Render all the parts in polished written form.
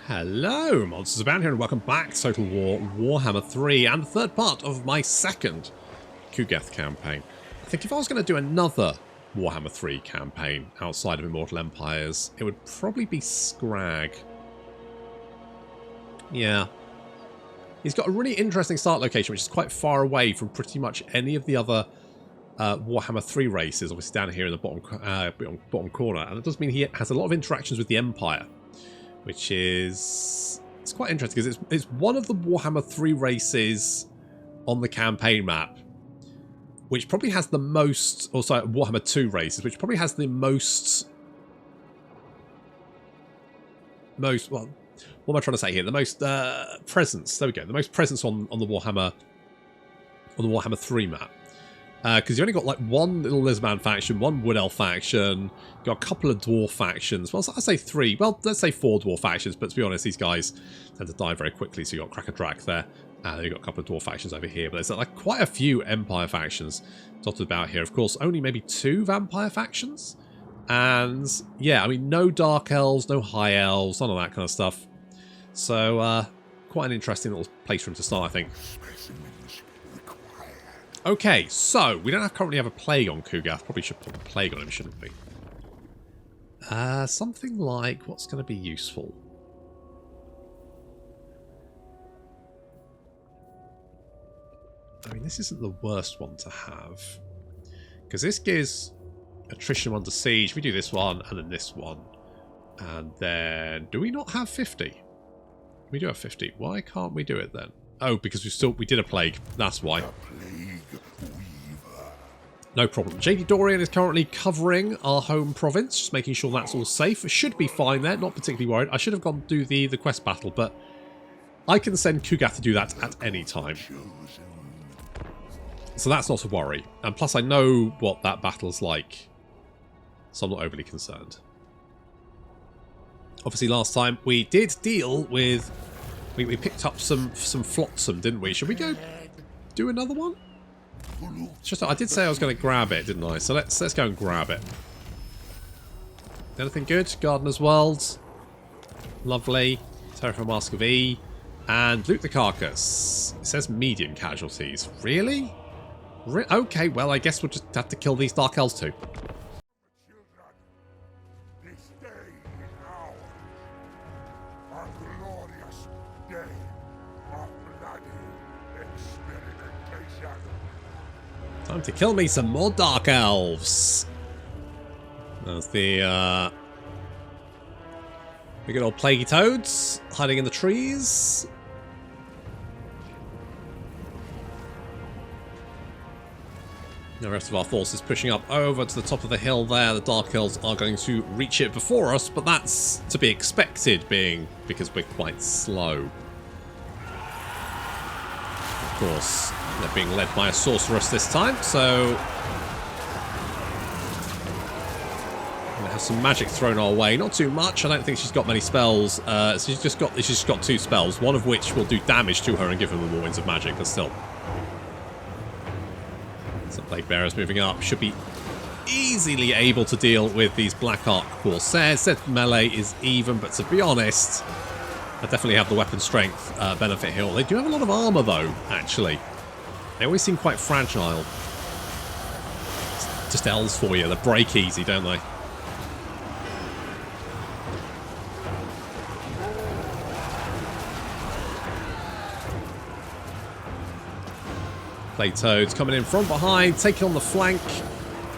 Hello, Monsters Abound here, and welcome back to Total War Warhammer 3 and the third part of my second Kugath campaign. I think if I was going to do another Warhammer 3 campaign outside of Immortal Empires, it would probably be Scrag. Yeah. He's got a really interesting start location, which is quite far away from pretty much any of the other Warhammer 3 races, obviously down here in the bottom corner. And it does mean he has a lot of interactions with the Empire, which is... it's quite interesting because it's one of the Warhammer 3 races on the campaign map which probably has the most... or sorry, Warhammer 2 races, which probably has the most... well, what am I trying to say here? The most presence. There we go. The most presence on the Warhammer 3 map. Because you only got like one little Lizman faction, one Wood Elf faction, got a couple of Dwarf factions. Well, I say three. Well, let's say four Dwarf factions, but to be honest, these guys tend to die very quickly. So you got Cracker Drac there, and you got a couple of Dwarf factions over here. But there's like quite a few Empire factions dotted about here. Of course, only maybe 2 Vampire factions. And yeah, I mean, no Dark Elves, no High Elves, none of that kind of stuff. So quite an interesting little place for him to start, I think. Okay, so we don't currently have a plague on Kugath. Probably should put a plague on him, shouldn't we? Something like what's going to be useful. I mean, this isn't the worst one to have, because this gives attrition under siege. We do this one and then this one, and then do we not have 50? We do have 50. Why can't we do it then? Oh, because we did a plague. That's why. No problem. JD Dorian is currently covering our home province, just making sure that's all safe. It should be fine there, not particularly worried. I should have gone to do the quest battle, but I can send Kugath to do that at any time. So that's not a worry. And plus I know what that battle's like, so I'm not overly concerned. Obviously last time we did deal with... We picked up some flotsam, didn't we? Should we go do another one? It's just, I did say I was going to grab it, didn't I? So let's go and grab it. Anything good? Gardener's World. Lovely. Terraform Mask of E. And loot the carcass. It says medium casualties. Really? Okay, well, I guess we'll just have to kill these Dark Elves too. Time to kill me some more Dark Elves. There's the good old Plaguey Toads hiding in the trees. The rest of our forces pushing up over to the top of the hill there. The Dark Elves are going to reach it before us, but that's to be expected, because we're quite slow. Of course, they're being led by a sorceress this time, so we have some magic thrown our way. Not too much. I don't think she's got many spells. So she's just got 2 spells, one of which will do damage to her and give her the more winds of magic. But still, some Plague Bearers moving up should be easily able to deal with these Black Ark Corsairs. Their melee is even, but to be honest, I definitely have the weapon strength benefit here. They do have a lot of armor, though, actually. They always seem quite fragile. It's just elves for you. They break easy, don't they? Plague Toads coming in from behind, taking on the flank.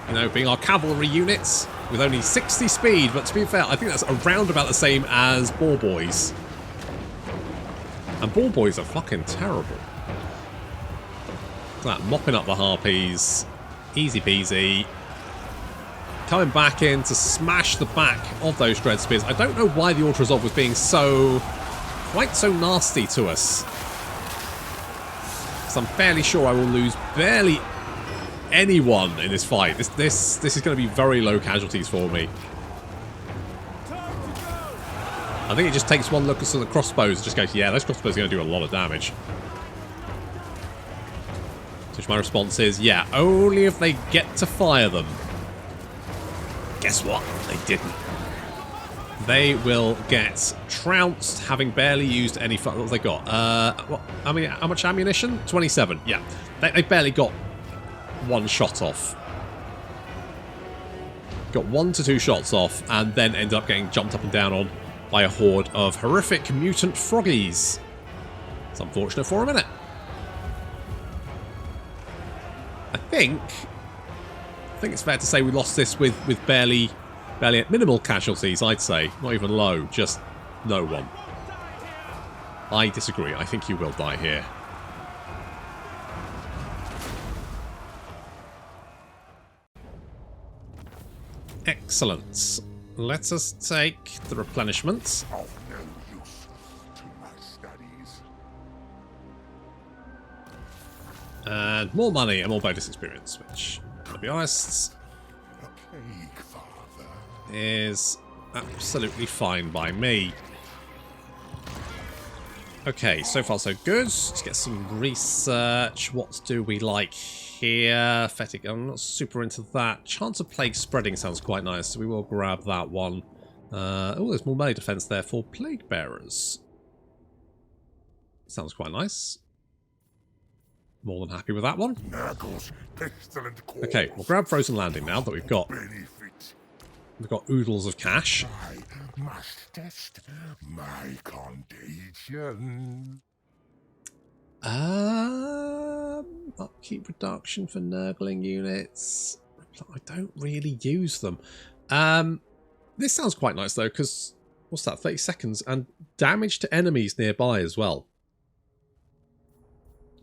You know, being our cavalry units with only 60 speed. But to be fair, I think that's around about the same as Boar Boys. And Boar Boys are fucking terrible. Look at that, mopping up the Harpies. Easy peasy. Coming back in to smash the back of those Dread Spears. I don't know why the Ultrazov was being quite so nasty to us. Because I'm fairly sure I will lose barely anyone in this fight. This is going to be very low casualties for me. I think it just takes one look at the crossbows and just goes, yeah, those crossbows are going to do a lot of damage. Which my response is, yeah, only if they get to fire them. Guess what? They didn't. they will get trounced, having barely used any... What have they got? What, I mean, how much ammunition? 27. Yeah, they barely got one shot off. Got 1 to 2 shots off, and then ended up getting jumped up and down on by a horde of horrific mutant froggies. It's unfortunate for them, isn't it? I think it's fair to say we lost this with barely minimal casualties, I'd say. Not even low, just no one. I disagree. I think you will die here. Excellent. Let us take the replenishment. Of no use to my studies. And more money and more bonus experience, which, to be honest, The Plaguefather. is absolutely fine by me. Okay, so far so good. Let's get some research. What do we like here? Fetick, I'm not super into that. Chance of plague spreading sounds quite nice, so we will grab that one. Oh, there's more melee defense there for plague bearers. Sounds quite nice. More than happy with that one. Nurgle's pestilent cause. Okay, we'll grab Frozen Landing now that we've got oodles of cash. I must test my contagion. Upkeep reduction for Nurgling units. I don't really use them. This sounds quite nice though, because what's that? 30 seconds and damage to enemies nearby as well.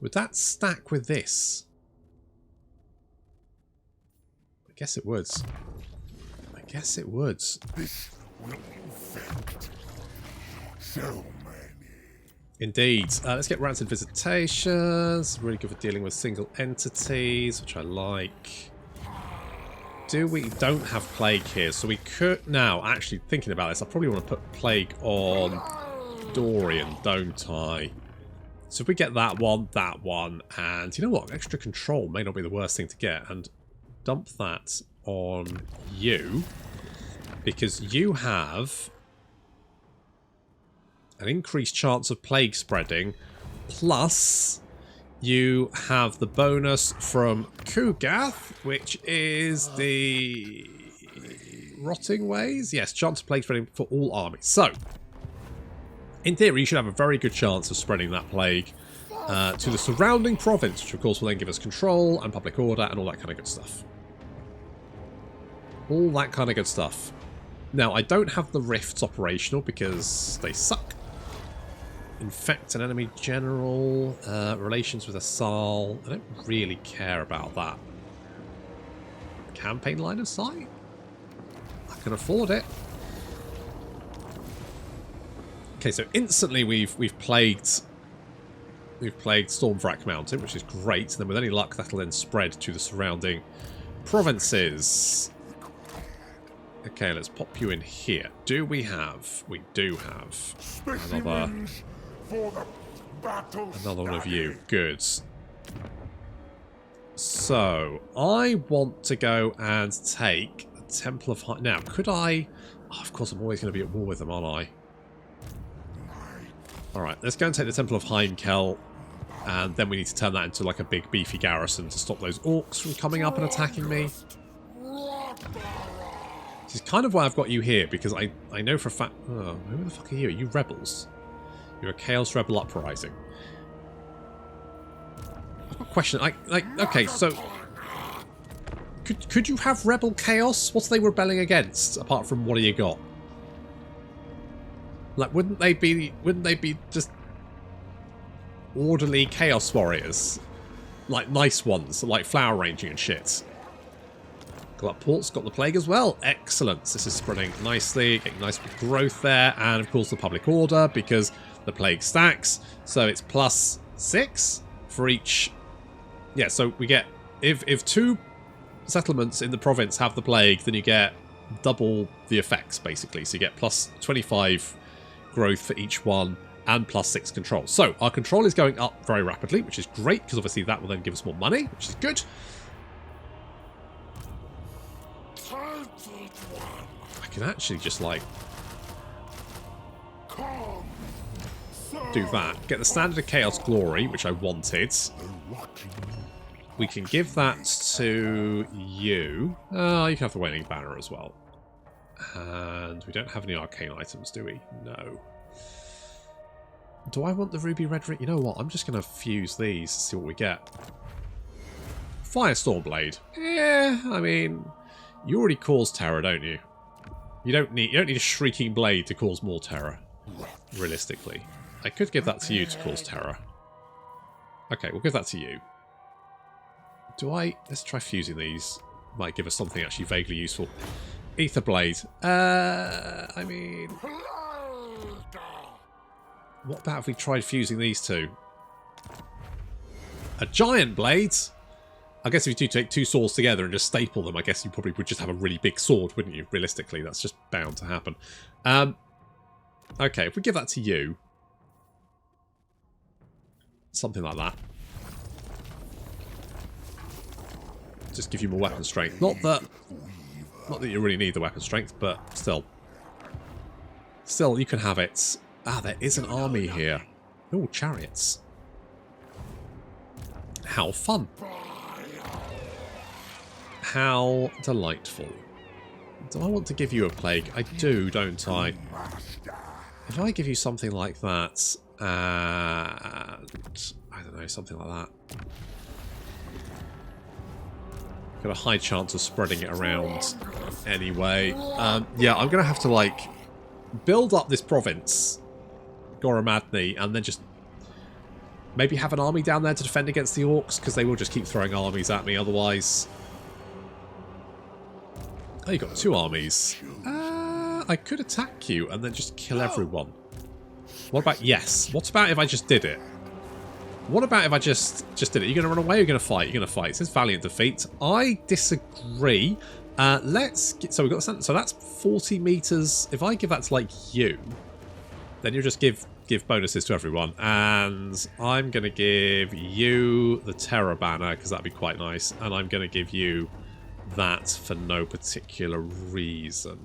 Would that stack with this? I guess it would. I guess it would. This will infect so many. Indeed. Let's get Rancid Visitations. Really good for dealing with single entities, which I like. We don't have Plague here, so we could... Now, actually thinking about this, I probably want to put Plague on Dorian, don't I? So if we get that one, and you know what? Extra control may not be the worst thing to get, and dump that on you, because you have an increased chance of plague spreading, plus you have the bonus from Kugath, which is the Rotting Ways. Yes, chance of plague spreading for all armies. So, in theory, you should have a very good chance of spreading that plague to the surrounding province, which of course will then give us control and public order and all that kind of good stuff. All that kind of good stuff. Now, I don't have the rifts operational because they suck. Infect an enemy general. Relations with Asal. I don't really care about that. Campaign line of sight? I can afford it. Okay, so instantly we've plagued Stormvrak Mountain, which is great. And then with any luck, that'll then spread to the surrounding provinces. Okay, let's pop you in here. Do we have? We do have another one of you. Good. So I want to go and take the Temple of High. Now, could I? Oh, of course, I'm always going to be at war with them, aren't I? Alright, let's go and take the Temple of Heimkel, and then we need to turn that into like a big beefy garrison to stop those orcs from coming up and attacking me. This is kind of why I've got you here, because I know for a fact... Oh, who the fuck are you? Are you rebels? You're a Chaos Rebel Uprising. I've got a question. Okay, so... Could you have Rebel Chaos? What are they rebelling against, apart from what do you got? Like, wouldn't they be just orderly Chaos Warriors? Like, nice ones, like flower ranging and shit. Port's got the plague as well. Excellent. This is spreading nicely, getting nice growth there, and of course the public order, because the plague stacks. So it's +6 for each. Yeah, so we get, if 2 settlements in the province have the plague, then you get double the effects, basically. So you get +25 growth for each one, and +6 control. So our control is going up very rapidly, which is great, because obviously that will then give us more money, which is good. I can actually just, like, do that. Get the Standard of Chaos Glory, which I wanted. We can give that to you. Oh, you can have the Waning Banner as well. And we don't have any arcane items, do we? No. Do I want the Ruby Red Ring? You know what? I'm just going to fuse these, see what we get. Firestorm Blade. Yeah, I mean, you already cause terror, don't you? You don't need a Shrieking Blade to cause more terror. Realistically. I could give that to you to cause terror. Okay, we'll give that to you. Let's try fusing these. Might give us something actually vaguely useful. Ether Blade. I mean... What about if we tried fusing these two? A Giant Blade? I guess if you do take two swords together and just staple them, I guess you probably would just have a really big sword, wouldn't you? Realistically, that's just bound to happen. Okay, if we give that to you. Something like that. Just give you more weapon strength. Not that you really need the weapon strength, but still. Still, you can have it. Ah, there is an army here. Oh, chariots. How fun. How delightful. Do I want to give you a plague? I do, don't I? If I give you something like that, and I don't know, something like that. Got a high chance of spreading it around anyway. Yeah, I'm going to have to, like, build up this province, Goromadni, and then just maybe have an army down there to defend against the orcs, because they will just keep throwing armies at me otherwise. Oh, you got two armies. I could attack you and then just kill everyone. What about... Yes. What about if I just did it? What about if I just did it? Are you going to run away or are you going to fight? You're going to fight. It says valiant defeat. I disagree. Let's get... So we've got... So that's 40 meters. If I give that to, like, you, then you'll just give bonuses to everyone. And I'm going to give you the Terror Banner, because that'd be quite nice. And I'm going to give you that for no particular reason.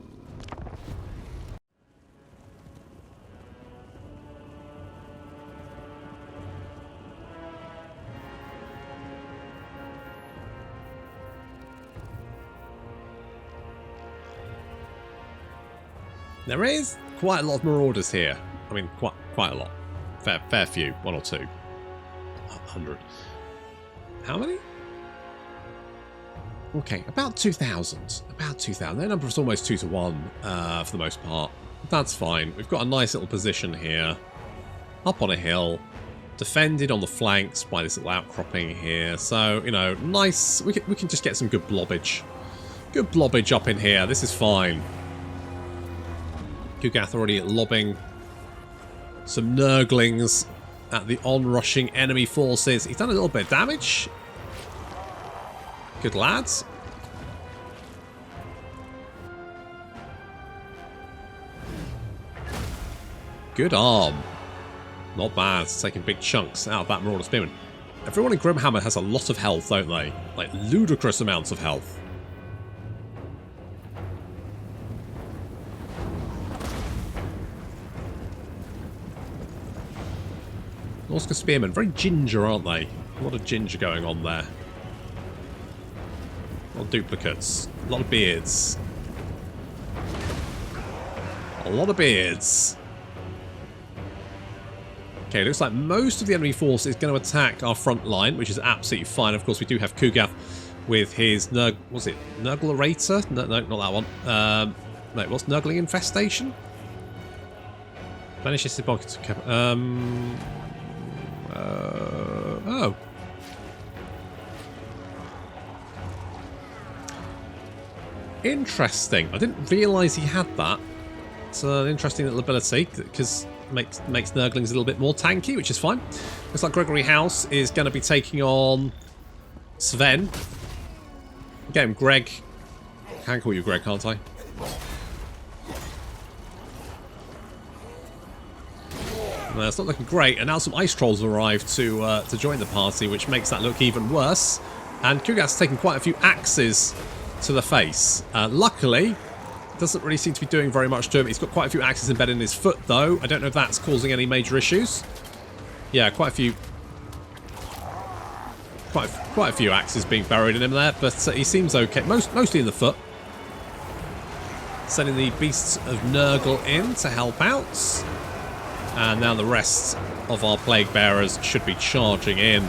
There is quite a lot of marauders here. I mean, quite a lot. Fair few. One or two. 100. How many? Okay, about 2,000. About 2,000. Their number is almost 2 to 1 for the most part. That's fine. We've got a nice little position here. Up on a hill. Defended on the flanks by this little outcropping here. So, you know, nice. We can just get some good blobbage. Good blobbage up in here. This is fine. Kugath already lobbing some Nurglings at the onrushing enemy forces. He's done a little bit of damage. Good lads. Good arm. Not bad. It's taking big chunks out of that Marauder Spearman. Everyone in Grimhammer has a lot of health, don't they? Like, ludicrous amounts of health. Norsca Spearmen, very ginger, aren't they? A lot of ginger going on there. A lot of duplicates. A lot of beards. A lot of beards. Okay, looks like most of the enemy force is going to attack our front line, which is absolutely fine. Of course, we do have Kugath with his what's it? Nurglerator? No, not that one. No, what's Nurgling Infestation? Vanishes his pockets. Oh. Interesting. I didn't realise he had that. It's an interesting little ability, because makes Nurglings a little bit more tanky, which is fine. Looks like Gregory House is going to be taking on Sven. Get him, Greg. I can call you Greg, can't I? It's not looking great, and now some ice trolls have arrived to join the party, which makes that look even worse. And Kugath's taken quite a few axes to the face. Luckily, Doesn't really seem to be doing very much to him. He's got quite a few axes embedded in his foot, though. I don't know if that's causing any major issues. Yeah, quite a few axes being buried in him there, but he seems okay. Mostly in the foot. Sending the Beasts of Nurgle in to help out. And now the rest of our Plague Bearers should be charging in.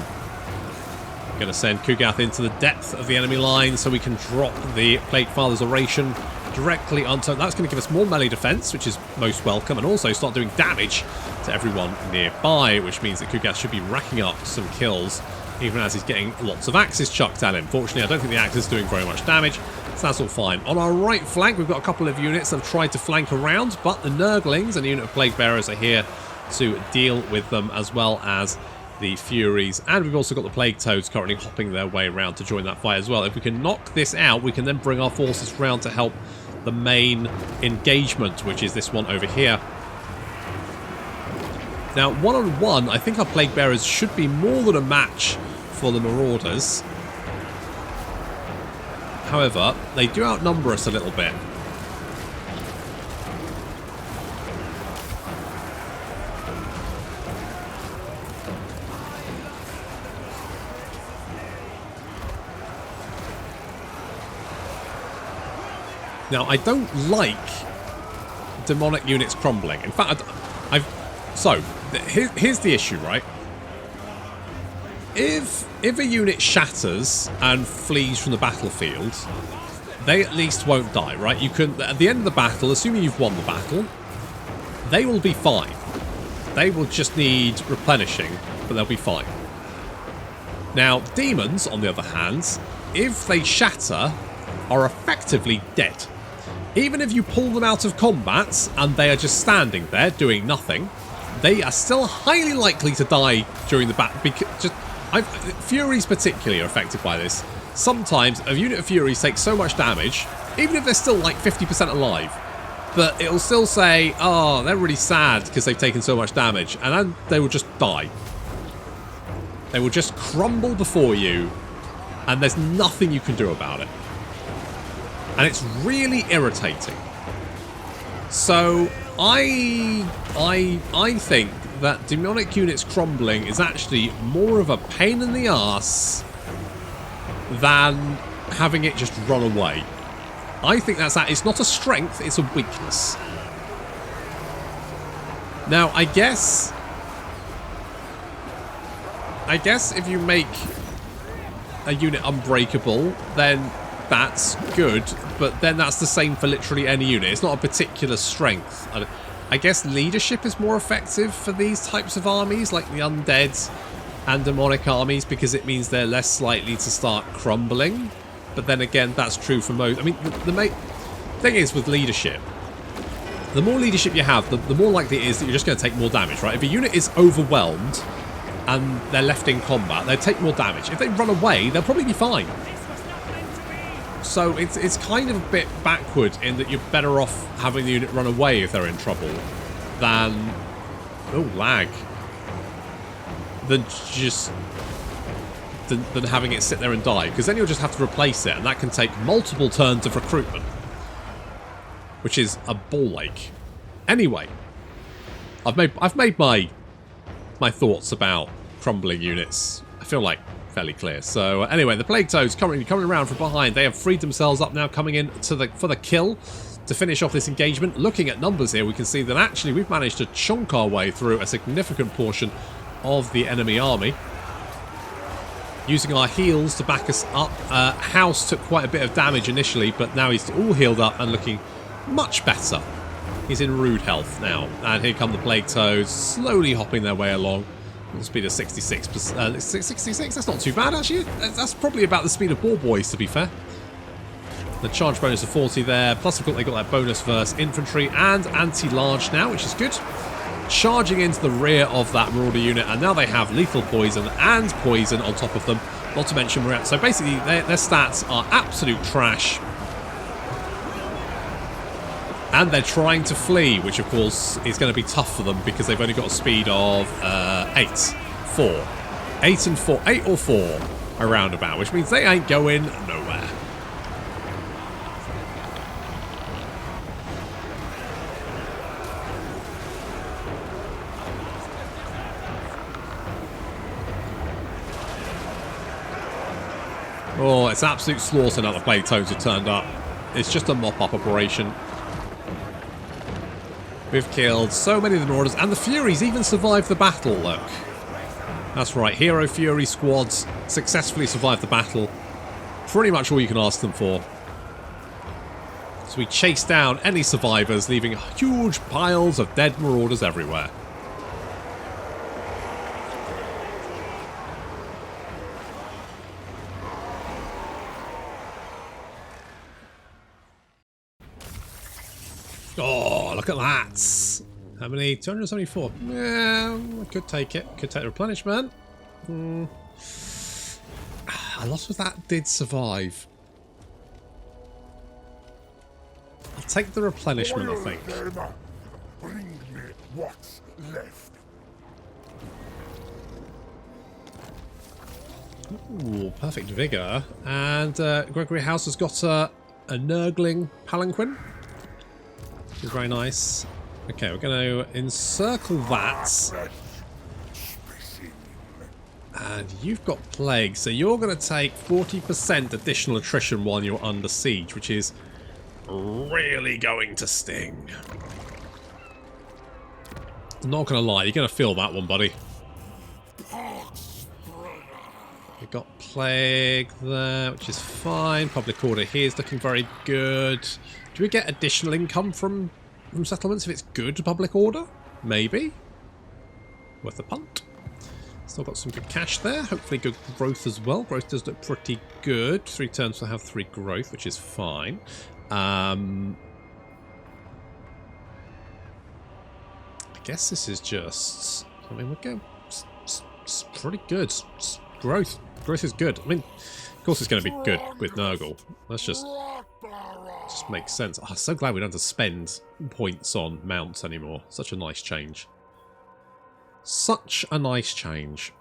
Going to send Kugath into the depth of the enemy line so we can drop the Plaguefather's Oration directly onto... That's going to give us more melee defense, which is most welcome, and also start doing damage to everyone nearby, which means that Kugath should be racking up some kills, even as he's getting lots of axes chucked at him. Fortunately, I don't think the axe is doing very much damage, so that's all fine. On our right flank, we've got a couple of units that have tried to flank around, but the Nurglings and a unit of Plague Bearers are here to deal with them, as well as the Furies. And we've also got the Plague Toads currently hopping their way around to join that fight as well. If we can knock this out, we can then bring our forces round to help the main engagement, which is this one over here. Now, one-on-one, I think our Plague Bearers should be more than a match for the Marauders. However, they do outnumber us a little bit. Now, I don't like demonic units crumbling. In fact, here's the issue, right? If a unit shatters and flees from the battlefield, they at least won't die, right? You can, at the end of the battle, assuming you've won the battle, they will be fine. They will just need replenishing, but they'll be fine. Now, demons, on the other hand, if they shatter, are effectively dead. Even if you pull them out of combat and they are just standing there doing nothing, they are still highly likely to die during the battle. Furies particularly are affected by this. Sometimes a unit of Furies takes so much damage, even if they're still like 50% alive, but it'll still say, oh, they're really sad because they've taken so much damage, and then they will just die. They will just crumble before you, and there's nothing you can do about it. And it's really irritating. So I think that demonic units crumbling is actually more of a pain in the arse than having it just run away. I think it's not a strength, it's a weakness. Now, I guess if you make a unit unbreakable, then that's good, but then that's the same for literally any unit. It's not a particular strength. I guess leadership is more effective for these types of armies, like the undead and demonic armies, because it means they're less likely to start crumbling. But then again, that's true for most. I mean, the main thing is with leadership, the more leadership you have, the more likely it is that you're just going to take more damage, right? If a unit is overwhelmed and they're left in combat, they take more damage. If they run away, they'll probably be fine. So it's kind of a bit backward in that you're better off having the unit run away if they're in trouble than lag than having it sit there and die, because then you'll just have to replace it, and that can take multiple turns of recruitment, which is a ball ache. Anyway, I've made my thoughts about crumbling units, I feel like, fairly clear. So anyway, the Plague Toads currently coming around from behind. They have freed themselves up now, coming in for the kill to finish off this engagement. Looking at numbers here, we can see that actually we've managed to chunk our way through a significant portion of the enemy army, using our heals to back us up. House took quite a bit of damage initially, but now he's all healed up and looking much better. He's in rude health now, and here come the Plague Toads, slowly hopping their way along. Speed of 66. 66? That's not too bad, actually. That's probably about the speed of Boar Boys, to be fair. The charge bonus of 40 there. Plus, of course, they got that bonus versus infantry and anti-large now, which is good. Charging into the rear of that Marauder unit, and now they have lethal poison and poison on top of them. Not to mention, so basically, their stats are absolute trash. And they're trying to flee, which of course is going to be tough for them because they've only got a speed of 8 or 4 around about, which means they ain't going nowhere. Oh, it's absolute slaughter now the Plague Toads have turned up. It's just a mop-up operation. We've killed so many of the Marauders, and the Furies even survived the battle, look. That's right, Hero Fury squads successfully survived the battle. Pretty much all you can ask them for. So we chase down any survivors, leaving huge piles of dead Marauders everywhere. Oh, look at that. How many? 274. Yeah, I could take it. Could take the replenishment. A lot of that did survive. I'll take the replenishment, I think. Bring me what's left. Ooh, perfect vigor. And Gregory House has got a Nurgling palanquin. Which is very nice. Okay, we're going to encircle that. And you've got Plague, so you're going to take 40% additional attrition while you're under siege, which is really going to sting. I'm not going to lie, you're going to feel that one, buddy. We've got Plague there, which is fine. Public order here is looking very good. Do we get additional income from settlements if it's good public order? Maybe. Worth a punt. Still got some good cash there. Hopefully good growth as well. Growth does look pretty good. 3 turns will have 3 growth, which is fine. I guess this is just... I mean, we're going... It's pretty good. Growth. Growth is good. I mean, of course it's going to be good with Nurgle. That's just makes sense. Oh, I'm so glad we don't have to spend points on mounts anymore. Such a nice change. Such a nice change.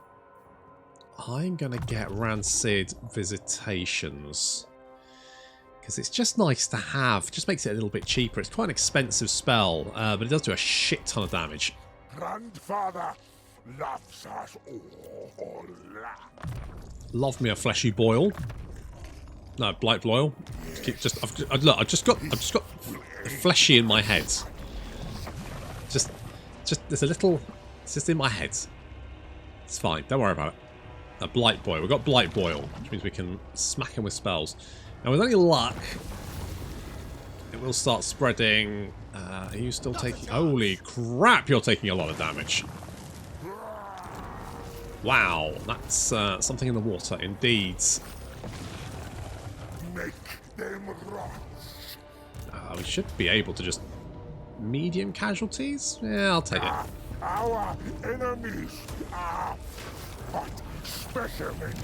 I'm going to get Rancid Visitations. Because it's just nice to have. Just makes it a little bit cheaper. It's quite an expensive spell, but it does do a shit ton of damage. Grandfather loves us all. Love me a fleshy boil. No, blight boil. Look, I've just got fleshy in my head. Just there's a little. It's just in my head. It's fine. Don't worry about it. A blight boil. We've got blight boil, which means we can smack him with spells. And with any luck, it will start spreading. Are you still taking? Holy crap! You're taking a lot of damage. Wow, that's something in the water, indeed. Make them rot. We should be able to just medium casualties. Yeah, I'll take it. Our enemies are but specimens.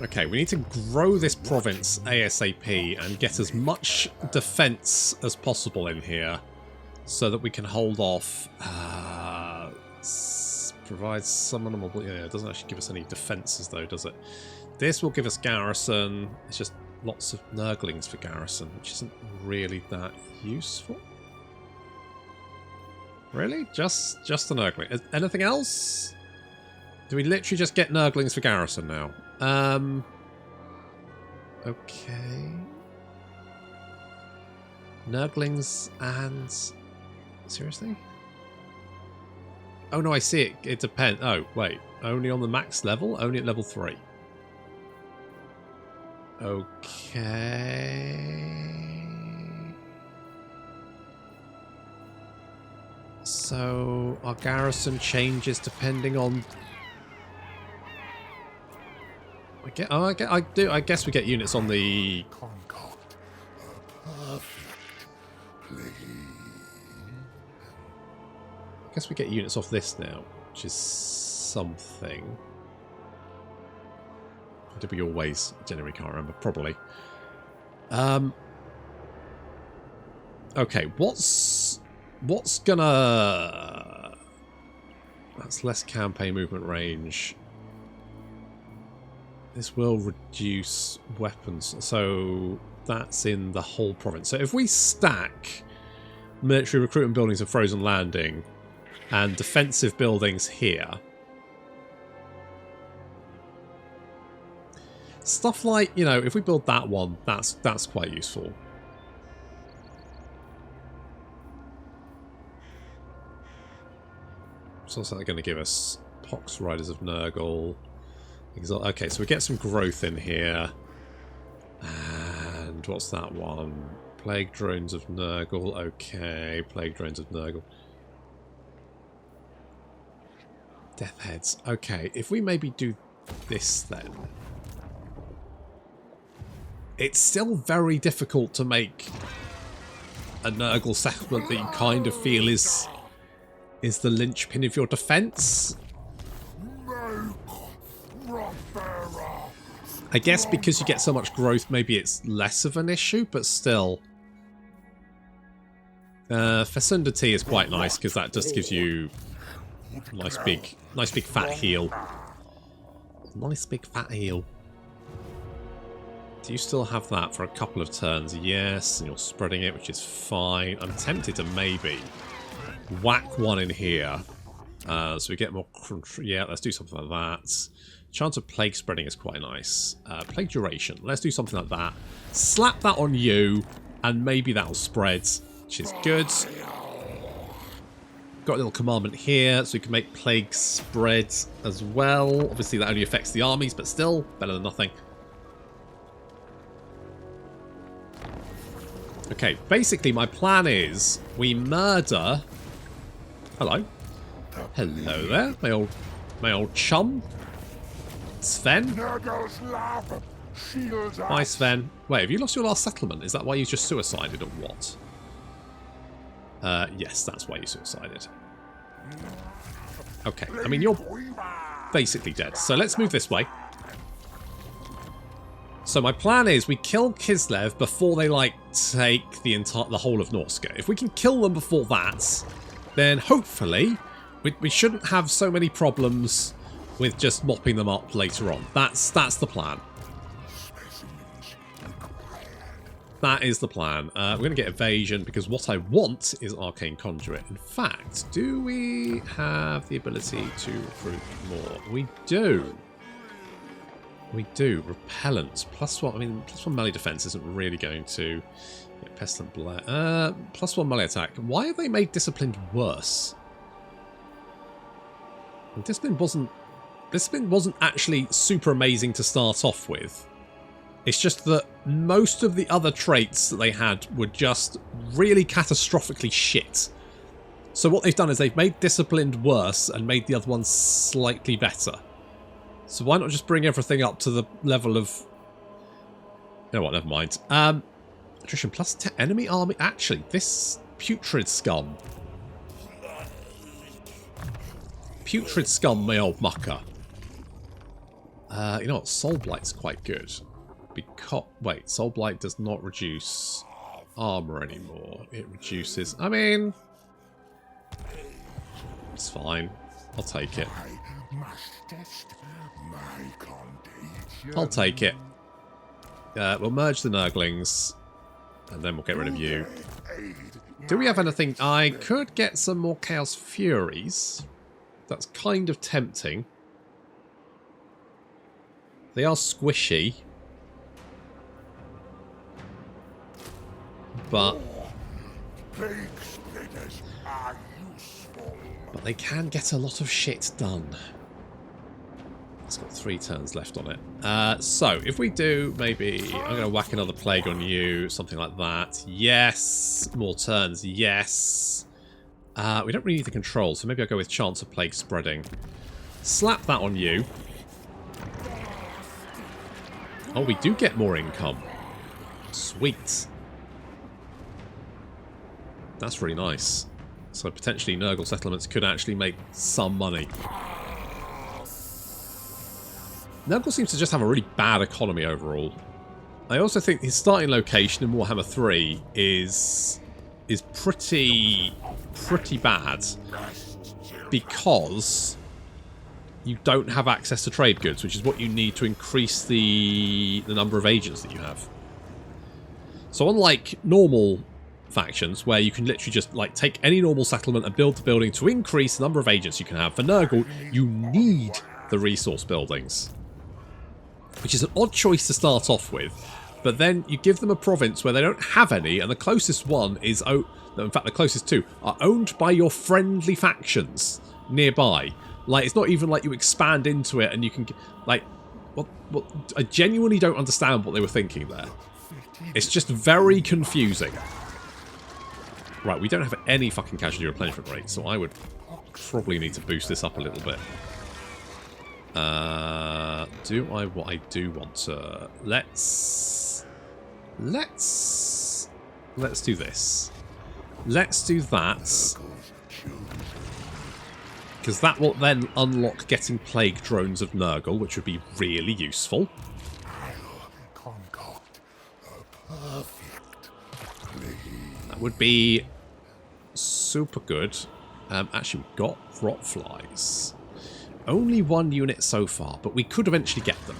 Okay, we need to grow this province ASAP and get as much defense as possible in here so that we can hold off. Provides summonable. Yeah, it doesn't actually give us any defenses though, does it? This will give us garrison. It's just lots of Nurglings for garrison, which isn't really that useful. Really? Just the Nurgling. Anything else? Do we literally just get Nurglings for garrison now? Okay. Nurglings and... Seriously? Oh no, I see it. It depends. Oh, wait. Only on the max level? Only at level 3. Okay. So our garrison changes depending on... I guess we get units on the... I guess we get units off this now, which is something. Or did we always? I genuinely can't remember. Probably. Okay, what's gonna... That's less campaign movement range. This will reduce weapons, so that's in the whole province. So if we stack military recruitment buildings of Frozen Landing and defensive buildings here. Stuff like, you know, if we build that one, that's quite useful. So what's that going to give us? Pox Riders of Nurgle. Okay, so we get some growth in here. And what's that one? Plague Drones of Nurgle. Okay, Plague Drones of Nurgle. Death Heads. Okay, if we maybe do this then. It's still very difficult to make a Nurgle settlement that you kind of feel is the linchpin of your defense. I guess because you get so much growth, maybe it's less of an issue, but still. Fecundity is quite nice because that just gives you nice big fat heal. Nice big fat heal. Do you still have that for a couple of turns? Yes, and you're spreading it, which is fine. I'm tempted to maybe whack one in here. So we get more control. Yeah, let's do something like that. Chance of plague spreading is quite nice. Plague duration. Let's do something like that. Slap that on you, and maybe that'll spread, which is good. Got a little commandment here, so we can make plague spread as well. Obviously, that only affects the armies, but still better than nothing. Okay, basically my plan is we murder. Hello. Hello there, my old chum. Sven? Hi, Sven. Wait, have you lost your last settlement? Is that why you just suicided or what? Yes, that's why you suicided. Okay, I mean, you're basically dead. So let's move this way. So my plan is we kill Kislev before they, like, take the whole of Norsca. If we can kill them before that, then hopefully we shouldn't have so many problems with just mopping them up later on. That's the plan. That is the plan. We're going to get evasion because what I want is Arcane Conduit. In fact, do we have the ability to recruit more? We do. We do. Repellents. +1. I mean, +1 melee defense isn't really going to... Yeah, Pestilent Blare. +1 melee attack. Why have they made Disciplined worse? Well, Discipline wasn't actually super amazing to start off with. It's just that most of the other traits that they had were just really catastrophically shit. So what they've done is they've made Disciplined worse and made the other ones slightly better. So why not just bring everything up to the level of... You know what, never mind. Attrition plus enemy army... Actually, this Putrid Scum. Putrid Scum, my old mucker. You know what, Soul Blight's quite good. Because... Wait, Soul Blight does not reduce armor anymore. It reduces... I mean... It's fine. I'll take it. I'll take it. We'll merge the Nurglings, and then we'll get rid of you. Do we have anything? I could get some more Chaos Furies. That's kind of tempting. They are squishy. But they can get a lot of shit done. It's got 3 turns left on it. So, if we do, maybe... I'm going to whack another plague on you, something like that. Yes! More turns, yes! We don't really need the control, so maybe I'll go with Chance of Plague Spreading. Slap that on you. Oh, we do get more income. Sweet. That's really nice. So potentially Nurgle settlements could actually make some money. Nurgle seems to just have a really bad economy overall. I also think his starting location in Warhammer 3 is pretty bad because you don't have access to trade goods, which is what you need to increase the number of agents that you have. So unlike normal factions where you can literally just like take any normal settlement and build the building to increase the number of agents you can have, for Nurgle you need the resource buildings. which is an odd choice to start off with. But then you give them a province where they don't have any, and the closest one is... in fact, the closest two are owned by your friendly factions nearby. Like, it's not even like you expand into it and you can... Like, what, I genuinely don't understand what they were thinking there. It's just very confusing. Right, we don't have any fucking casualty replenishment rate, so I would probably need to boost this up a little bit. What I do want to... Let's do this. Let's do that. Because that will then unlock getting plague drones of Nurgle, which would be really useful. That would be super good. Actually, we've got rot flies. Only one unit so far, but we could eventually get them.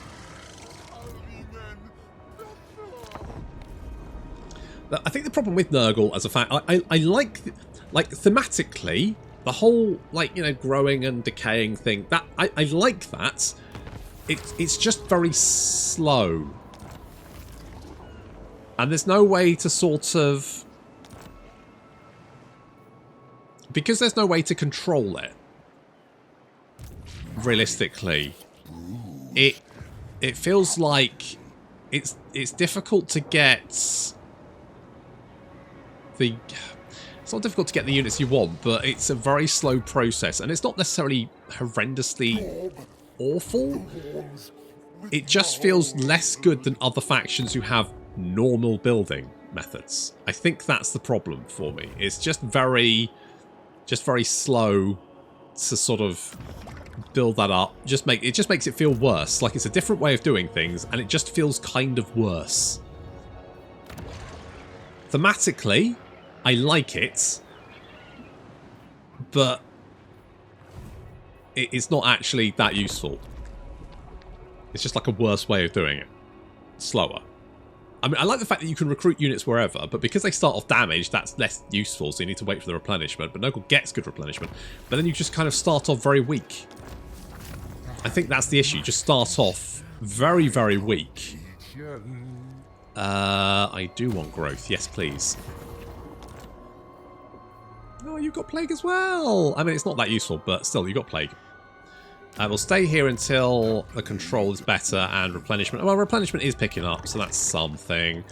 I think the problem with Nurgle, as a fact, I like thematically, the whole, like, you know, growing and decaying thing, that I like that. It's just very slow. And there's no way to sort of... Because there's no way to control it, realistically, it feels like it's difficult to get the... It's not difficult to get the units you want, but it's a very slow process, and it's not necessarily horrendously awful. It just feels less good than other factions who have normal building methods. I think that's the problem for me. It's just very slow to sort of build that up. It just makes it feel worse. Like, it's a different way of doing things, and it just feels kind of worse. Thematically, I like it, but it's not actually that useful. It's just like a worse way of doing it. Slower. I mean, I like the fact that you can recruit units wherever, but because they start off damaged, that's less useful, so you need to wait for the replenishment. But Nurgle gets good replenishment, but then you just kind of start off very weak. I think that's the issue. Just start off very, very weak. I do want growth. Yes, please. Oh, you've got plague as well. I mean, it's not that useful, but still, you've got plague. We'll stay here until the control is better and replenishment. Well, replenishment is picking up, so that's something.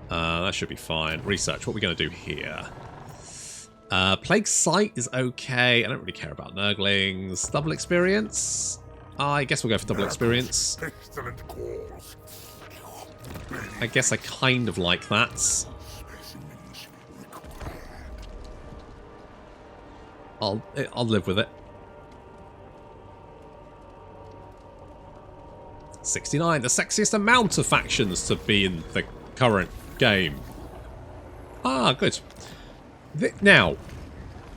That should be fine. Research, what are we going to do here? Plague Sight is okay. I don't really care about Nurglings. Double experience? I guess we'll go for double experience. I guess I kind of like that. I'll live with it. 69, the sexiest amount of factions to be in the current game. Ah, good. Now,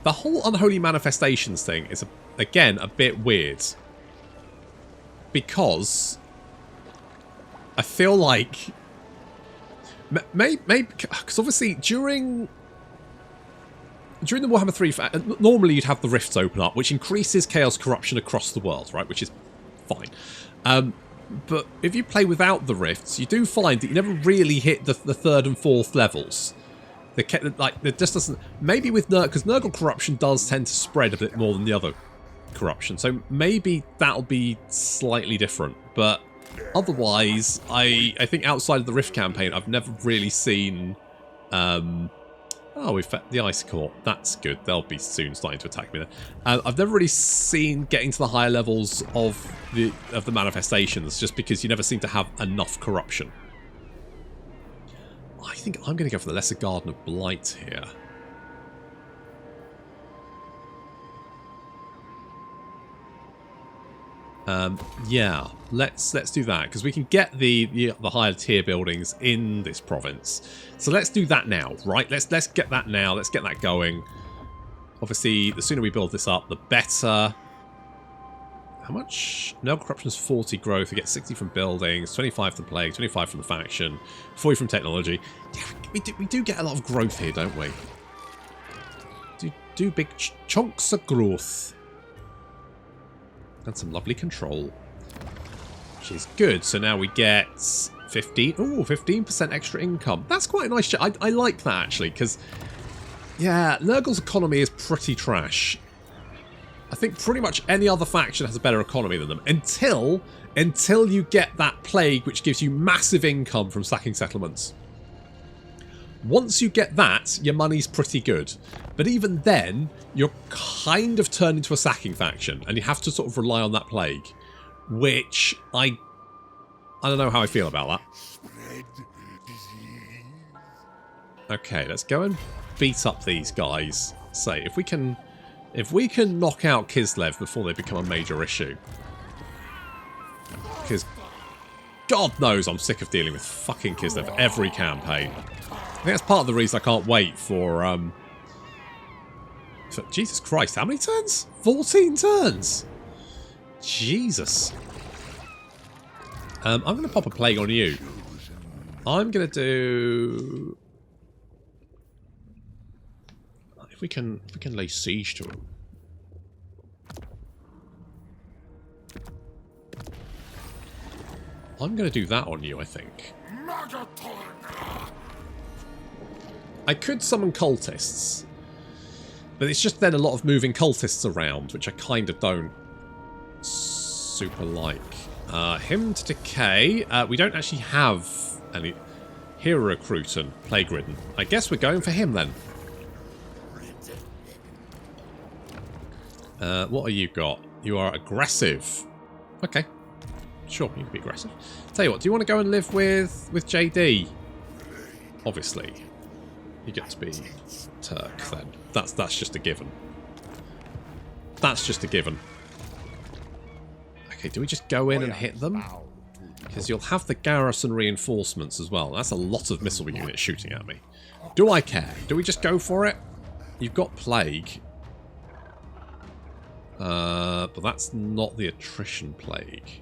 the whole Unholy Manifestations thing is, again, a bit weird. Because I feel like... Maybe because obviously during the Warhammer 3... normally you'd have the rifts open up, which increases chaos corruption across the world, right? Which is fine. But if you play without the rifts, you do find that you never really hit the third and fourth levels. It just doesn't... Maybe with Nurgle... Because Nurgle corruption does tend to spread a bit more than the other corruption. So maybe that'll be slightly different. But otherwise, I think outside of the Rift campaign, I've never really seen... Oh, we've the Ice Court. That's good. They'll be soon starting to attack me there. I've never really seen getting to the higher levels of the manifestations, just because you never seem to have enough corruption. I think I'm going to go for the Lesser Garden of Blight here. Yeah, let's do that, because we can get the higher tier buildings in this province. So let's do that now, right? Let's get that now. Let's get that going. Obviously, the sooner we build this up, the better. How much? No, corruption is 40 growth. We get 60 from buildings, 25 from plague, 25 from the faction, 40 from technology. Yeah, we do get a lot of growth here, don't we? Do big chunks of growth. And some lovely control. which is good. So now we get 15% extra income. That's quite a nice. I like that actually, because yeah, Nurgle's economy is pretty trash. I think pretty much any other faction has a better economy than them until you get that plague, which gives you massive income from sacking settlements. Once you get that, your money's pretty good. But even then, you're kind of turned into a sacking faction, and you have to sort of rely on that plague, which I don't know how I feel about that. Okay, let's go and beat up these guys. Say, if we can knock out Kislev before they become a major issue. Because God knows I'm sick of dealing with fucking Kislev every campaign. I think that's part of the reason I can't wait for Jesus Christ, how many turns? 14 turns! Jesus. I'm going to pop a plague on you. I'm going to do... If we can lay siege to him. I'm going to do that on you, I think. I could summon cultists, but it's just then a lot of moving cultists around, which I kind of don't super like. Him to decay. We don't actually have any hero recruit and plague ridden. I guess we're going for him then. What have you got? You are aggressive. Okay. Sure, you can be aggressive. Tell you what, do you want to go and live with JD? Obviously. You get to be Turk then. That's just a given. That's just a given. Okay, do we just go in and hit them? Because you'll have the garrison reinforcements as well. That's a lot of missile units shooting at me. Do I care? Do we just go for it? You've got plague. But that's not the attrition plague.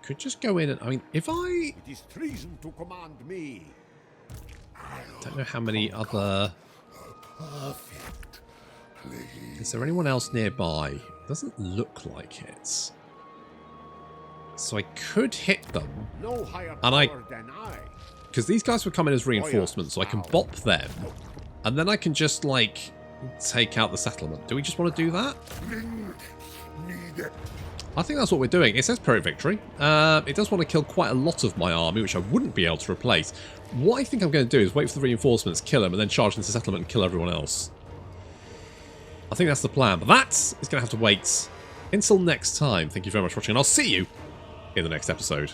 Could just go in and... I mean, if I... It is treason to command me. Don't know how many other... Is there anyone else nearby? Doesn't look like it. So I could hit them. No higher and power than I. Because these guys would come in as reinforcements, so I can bop them. And then I can just, like, take out the settlement. Do we just want to do that? I think that's what we're doing. It says Pyrrhic Victory. It does want to kill quite a lot of my army, which I wouldn't be able to replace. What I think I'm going to do is wait for the reinforcements, kill them, and then charge into the settlement and kill everyone else. I think that's the plan. But that is going to have to wait until next time. Thank you very much for watching, and I'll see you in the next episode.